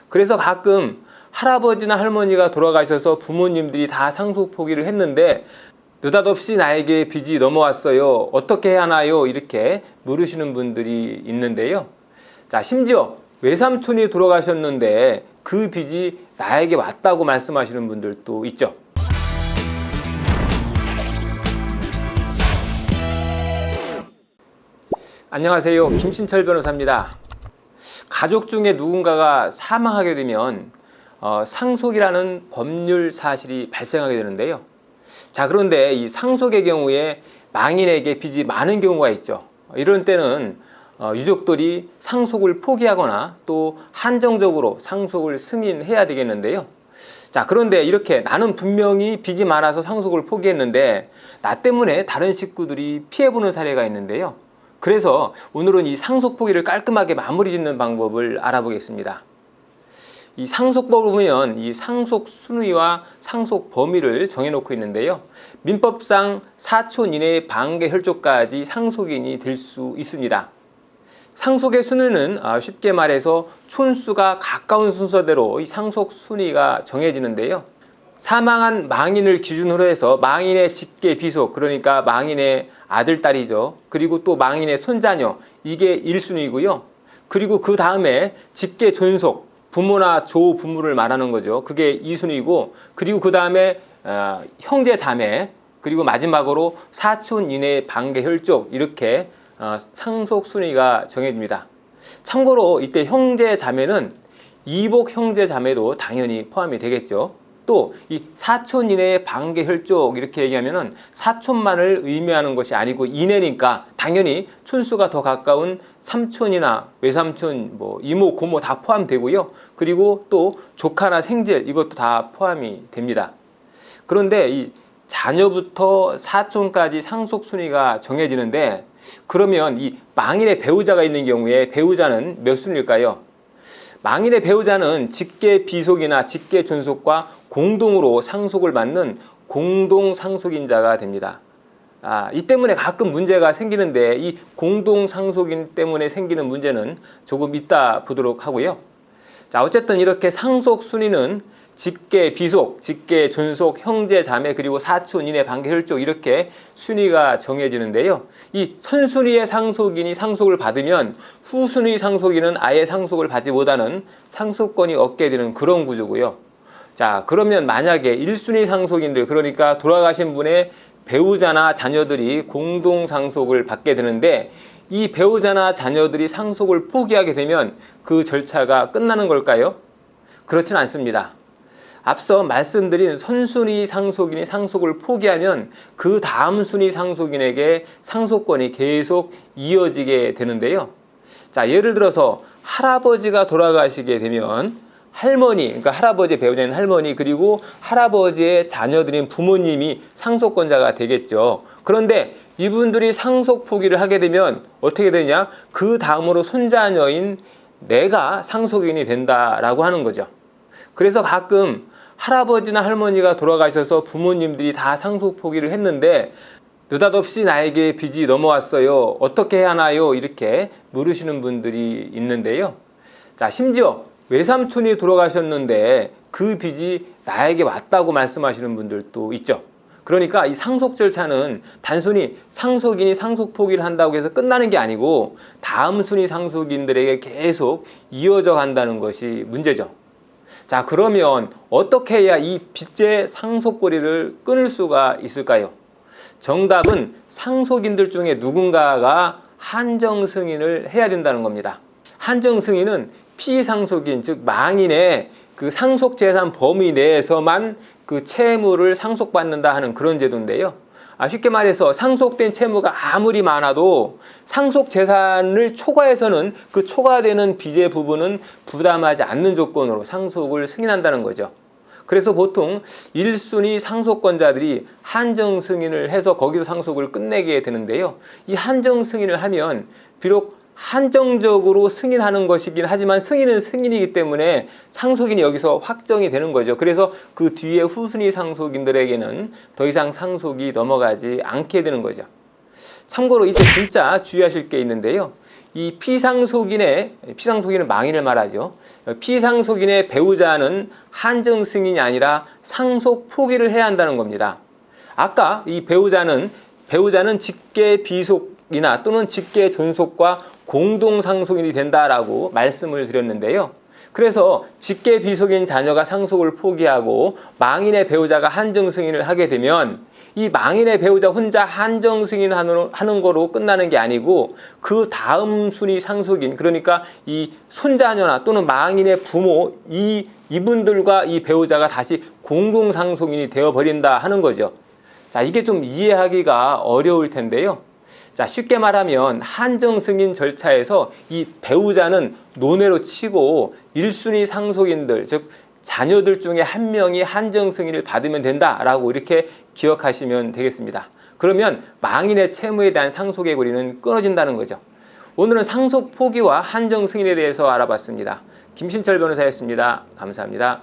그래서 가끔 할아버지나 할머니가 돌아가셔서 부모님들이 다 상속 포기를 했는데 느닷없이 나에게 빚이 넘어왔어요. 어떻게 해야 하나요? 이렇게 물으시는 분들이 있는데요. 자, 심지어 외삼촌이 돌아가셨는데 그 빚이 나에게 왔다고 말씀하시는 분들도 있죠. 안녕하세요. 김신철 변호사입니다. 가족 중에 누군가가 사망하게 되면 상속이라는 법률 사실이 발생하게 되는데요. 자, 그런데 이 상속의 경우에 망인에게 빚이 많은 경우가 있죠. 이런 때는 유족들이 상속을 포기하거나 또 한정적으로 상속을 승인해야 되겠는데요. 자, 그런데 이렇게 나는 분명히 빚이 많아서 상속을 포기했는데 나 때문에 다른 식구들이 피해보는 사례가 있는데요. 그래서 오늘은 이 상속 포기를 깔끔하게 마무리 짓는 방법을 알아보겠습니다. 이 상속법을 보면 이 상속 순위와 상속 범위를 정해놓고 있는데요. 민법상 사촌 이내의 반계 혈족까지 상속인이 될 수 있습니다. 상속의 순위는 쉽게 말해서 촌수가 가까운 순서대로 이 상속 순위가 정해지는데요. 사망한 망인을 기준으로 해서 망인의 직계 비속, 그러니까 망인의 아들, 딸이죠. 그리고 또 망인의 손자녀, 이게 1순위고요. 그리고 그 다음에 직계 존속, 부모나 조부모를 말하는 거죠. 그게 2순위고, 그리고 그 다음에 형제 자매, 그리고 마지막으로 사촌 이내의 반계 혈족, 이렇게 상속 순위가 정해집니다. 참고로 이때 형제 자매는 이복 형제 자매도 당연히 포함이 되겠죠. 또 이 사촌 이내의 반계 혈족 이렇게 얘기하면은 사촌만을 의미하는 것이 아니고 이내니까 당연히 촌수가 더 가까운 삼촌이나 외삼촌, 이모, 고모 다 포함되고요. 그리고 또 조카나 생질 이것도 다 포함이 됩니다. 그런데 이 자녀부터 사촌까지 상속 순위가 정해지는데 그러면 이 망인의 배우자가 있는 경우에 배우자는 몇 순위일까요? 망인의 배우자는 직계 비속이나 직계 존속과 공동으로 상속을 받는 공동 상속인자가 됩니다. 이 때문에 가끔 문제가 생기는데 이 공동 상속인 때문에 생기는 문제는 조금 이따 보도록 하고요. 자, 어쨌든 이렇게 상속 순위는 직계 비속, 직계 존속, 형제 자매 그리고 사촌 이내 반계 혈족 이렇게 순위가 정해지는데요. 이 선순위의 상속인이 상속을 받으면 후순위 상속인은 아예 상속을 받지 못하는 상속권이 얻게 되는 그런 구조고요. 자, 그러면 만약에 1순위 상속인들, 그러니까 돌아가신 분의 배우자나 자녀들이 공동 상속을 받게 되는데 이 배우자나 자녀들이 상속을 포기하게 되면 그 절차가 끝나는 걸까요? 그렇진 않습니다. 앞서 말씀드린 선순위 상속인이 상속을 포기하면 그 다음 순위 상속인에게 상속권이 계속 이어지게 되는데요. 자, 예를 들어서 할아버지가 돌아가시게 되면 할머니, 그러니까 할아버지의 배우자인 할머니 그리고 할아버지의 자녀들인 부모님이 상속권자가 되겠죠. 그런데 이분들이 상속 포기를 하게 되면 어떻게 되냐? 그 다음으로 손자녀인 내가 상속인이 된다라고 하는 거죠. 그래서 가끔 할아버지나 할머니가 돌아가셔서 부모님들이 다 상속 포기를 했는데 느닷없이 나에게 빚이 넘어왔어요. 어떻게 해야 하나요? 이렇게 물으시는 분들이 있는데요. 자, 심지어 외삼촌이 돌아가셨는데 그 빚이 나에게 왔다고 말씀하시는 분들도 있죠. 그러니까 이 상속 절차는 단순히 상속인이 상속 포기를 한다고 해서 끝나는 게 아니고 다음 순위 상속인들에게 계속 이어져 간다는 것이 문제죠. 자, 그러면 어떻게 해야 이 빚의 상속고리를 끊을 수가 있을까요? 정답은 상속인들 중에 누군가가 한정 승인을 해야 된다는 겁니다. 한정 승인은 피상속인, 즉 망인의 그 상속재산 범위 내에서만 그 채무를 상속받는다 하는 그런 제도인데요. 쉽게 말해서 상속된 채무가 아무리 많아도 상속재산을 초과해서는 그 초과되는 빚의 부분은 부담하지 않는 조건으로 상속을 승인한다는 거죠. 그래서 보통 1순위 상속권자들이 한정 승인을 해서 거기서 상속을 끝내게 되는데요. 이 한정 승인을 하면 비록 한정적으로 승인하는 것이긴 하지만 승인은 승인이기 때문에 상속인이 여기서 확정이 되는 거죠. 그래서 그 뒤에 후순위 상속인들에게는 더 이상 상속이 넘어가지 않게 되는 거죠. 참고로 이때 진짜 주의하실 게 있는데요. 이 피상속인의 망인을 말하죠. 피상속인의 배우자는 한정 승인이 아니라 상속 포기를 해야 한다는 겁니다. 아까 이 배우자는 직계 비속이나 또는 직계 존속과 공동 상속인이 된다라고 말씀을 드렸는데요. 그래서 직계 비속인 자녀가 상속을 포기하고 망인의 배우자가 한정 승인을 하게 되면 이 망인의 배우자 혼자 한정 승인하는 거로 끝나는 게 아니고 그 다음 순위 상속인, 그러니까 이 손자녀나 또는 망인의 부모, 이분들과 이 배우자가 다시 공동 상속인이 되어버린다 하는 거죠. 자, 이게 좀 이해하기가 어려울 텐데요. 자, 쉽게 말하면 한정 승인 절차에서 이 배우자는 논외로 치고 1순위 상속인들, 즉 자녀들 중에 한 명이 한정 승인을 받으면 된다라고 이렇게 기억하시면 되겠습니다. 그러면 망인의 채무에 대한 상속의 고리는 끊어진다는 거죠. 오늘은 상속 포기와 한정 승인에 대해서 알아봤습니다. 김신철 변호사였습니다. 감사합니다.